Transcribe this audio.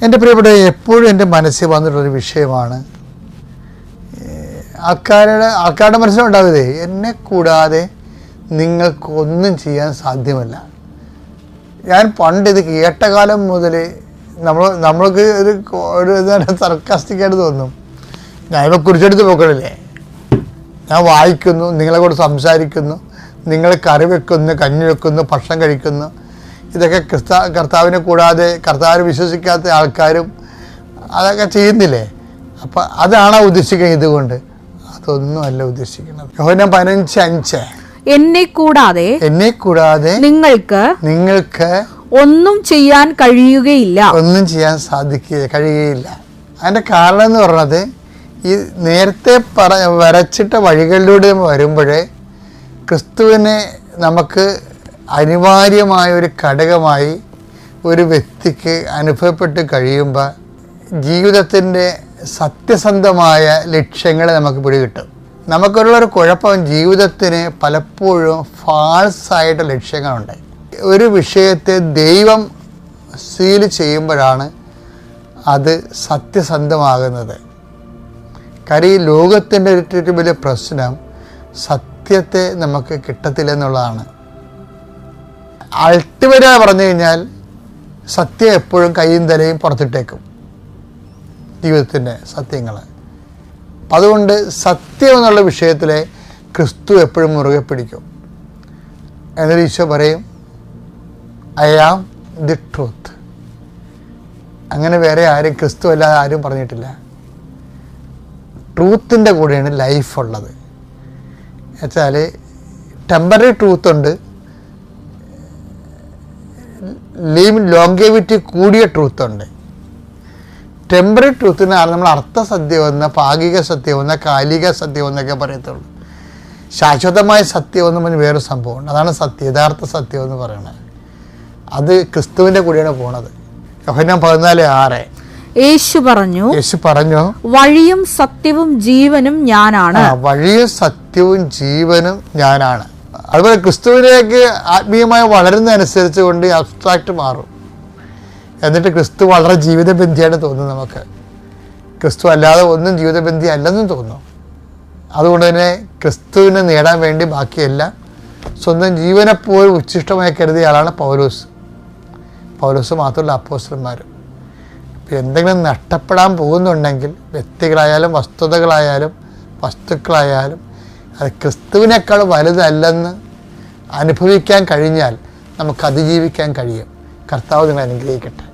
എൻ്റെ പ്രിയപ്പെട്ട, എപ്പോഴും എൻ്റെ മനസ്സിൽ വന്നിട്ടുള്ളൊരു വിഷയമാണ്, ആൾക്കാരുടെ മനസ്സിലുണ്ടാവതേ, എന്നെ കൂടാതെ നിങ്ങൾക്കൊന്നും ചെയ്യാൻ സാധ്യമല്ല. ഞാൻ പണ്ട് ഇത് കേട്ട കാലം മുതൽ നമ്മൾക്ക് ഒരു സർക്കാസ്റ്റിക്കായിട്ട് തോന്നും. ഞാനിപ്പോൾ കുറിച്ചെടുത്ത് പോക്കണില്ലേ, ഞാൻ വായിക്കുന്നു, നിങ്ങളെ കൂടെ സംസാരിക്കുന്നു, നിങ്ങൾ കറി വെക്കുന്നു, കഞ്ഞി വെക്കുന്നു, ഭക്ഷണം കഴിക്കുന്നു. ഇതൊക്കെ കർത്താവിനെ കൂടാതെ, കർത്താവിനെ വിശ്വസിക്കാത്ത ആൾക്കാരും അതൊക്കെ ചെയ്യുന്നില്ലേ? അപ്പം അതാണോ ഉദ്ദേശിക്കുന്നത്? ഇതുകൊണ്ട് അതൊന്നുമല്ല ഉദ്ദേശിക്കുന്നത്. യോഹന്നാൻ 15:5, എന്നെ കൂടാതെ നിങ്ങൾക്ക് ഒന്നും ചെയ്യാൻ കഴിയുകയില്ല, ഒന്നും ചെയ്യാൻ കഴിയുകയില്ല. അതിൻ്റെ കാരണം എന്ന് പറഞ്ഞത്, ഈ നേരത്തെ വരച്ചിട്ട വഴികളിലൂടെ വരുമ്പോഴേ ക്രിസ്തുവിനെ നമുക്ക് അനിവാര്യമായ ഒരു ഘടകമായി ഒരു വ്യക്തിക്ക് അനുഭവപ്പെട്ട് കഴിയുമ്പോൾ ജീവിതത്തിൻ്റെ സത്യസന്ധമായ ലക്ഷ്യങ്ങളെ നമുക്ക് പിടികിട്ടും. നമുക്കുള്ളൊരു കുഴപ്പം, ജീവിതത്തിന് പലപ്പോഴും ഫാൾസായിട്ട് ലക്ഷ്യങ്ങളുണ്ട്. ഒരു വിഷയത്തെ ദൈവം സീൽ ചെയ്യുമ്പോഴാണ് അത് സത്യസന്ധമാകുന്നത്. കാര്യം ഈ ലോകത്തിൻ്റെ ഏറ്റവും വലിയ പ്രശ്നം സത്യത്തെ നമുക്ക് കിട്ടത്തില്ലെന്നുള്ളതാണ്. അൾട്ടിമേറ്റായി പറഞ്ഞു കഴിഞ്ഞാൽ സത്യം എപ്പോഴും കയ്യും തലയും പുറത്തിട്ടേക്കും, ജീവിതത്തിൻ്റെ സത്യങ്ങൾ. അതുകൊണ്ട് സത്യം എന്നുള്ള വിഷയത്തിലെ ക്രിസ്തു എപ്പോഴും മുറുകെ പിടിക്കും. എന്നൊരു ഈശോ പറയും, ഐ ആം ദി ട്രൂത്ത്. അങ്ങനെ വേറെ ആരും, ക്രിസ്തു അല്ലാതെ ആരും പറഞ്ഞിട്ടില്ല. ട്രൂത്തിൻ്റെ കൂടെയാണ് ലൈഫ് ഉള്ളത്. എന്നുവെച്ചാൽ ടെമ്പററി ട്രൂത്തുണ്ട്, ലോങ്കേവിറ്റി കൂടിയ ട്രൂത്തുണ്ട്. ടെമ്പററി ട്രൂത്തിനാണ് നമ്മൾ അർത്ഥസത്യമെന്ന, ഭാഗിക സത്യമെന്ന, കാലിക സത്യമെന്നൊക്കെ പറയത്തുള്ളൂ. ശാശ്വതമായ സത്യമെന്ന് പറഞ്ഞ് വേറൊരു സംഭവമുണ്ട്. അതാണ് യഥാർത്ഥ സത്യം എന്ന് പറയുന്നത്. അത് ക്രിസ്തുവിൻ്റെ കൂടെയാണ് പോണത്. യോഹന്നാൻ 14:6, യേശു പറഞ്ഞു, വഴിയും സത്യവും ജീവനും ഞാനാണ്. വഴിയും സത്യവും ജീവനും ഞാനാണ്. അതുപോലെ ക്രിസ്തുവിലേക്ക് ആത്മീയമായി വളരുന്നതനുസരിച്ച് കൊണ്ട് അബ്സ്ട്രാക്റ്റ് മാറും. എന്നിട്ട് ക്രിസ്തു വളരെ ജീവിതബന്ധിയായിട്ട് തോന്നും നമുക്ക്. ക്രിസ്തു അല്ലാതെ ഒന്നും ജീവിതബന്ധി അല്ലെന്നും തോന്നും. അതുകൊണ്ട് തന്നെ ക്രിസ്തുവിനെ നേടാൻ വേണ്ടി ബാക്കിയെല്ലാം സ്വന്തം ജീവനെപ്പോലും ഉച്ഛിഷ്ടമായി കരുതിയ ആളാണ് പൗലോസ് മാത്രമല്ല അപ്പോസ്തലന്മാരും. ഇപ്പം എന്തെങ്കിലും നഷ്ടപ്പെടാൻ പോകുന്നുണ്ടെങ്കിൽ, വ്യക്തികളായാലും വസ്തുതകളായാലും വസ്തുക്കളായാലും, അത് ക്രിസ്തുവിനേക്കാൾ വലുതല്ലെന്ന് അനുഭവിക്കാൻ കഴിഞ്ഞാൽ നമുക്ക് അതിജീവിക്കാൻ കഴിയും. കർത്താവ് നിങ്ങളെ അനുഗ്രഹിക്കട്ടെ.